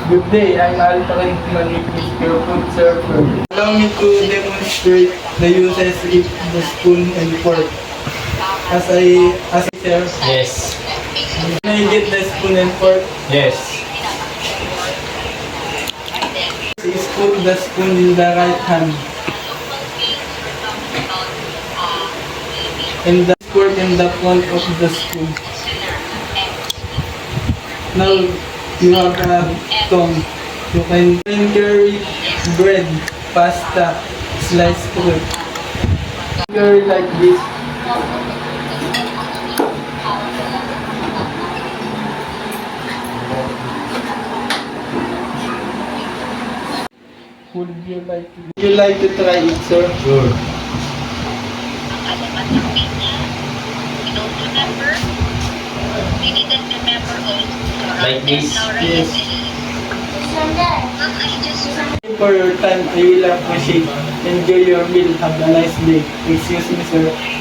Good day, I'm Altarin Manipis, your food server. Allow me to demonstrate the uses of the spoon and fork. As I serve, Yes. can I get the spoon and fork? Yes. Please put the spoon in the right hand. And the fork in the front of the spoon. Now, you have a tongue. You can carry bread, pasta, sliced fruit. Carry like this. Would you like to try it, sir? Sure. Like this? Yes. For your time, I will appreciate. Enjoy your meal. Have a nice day. Excuse me, sir.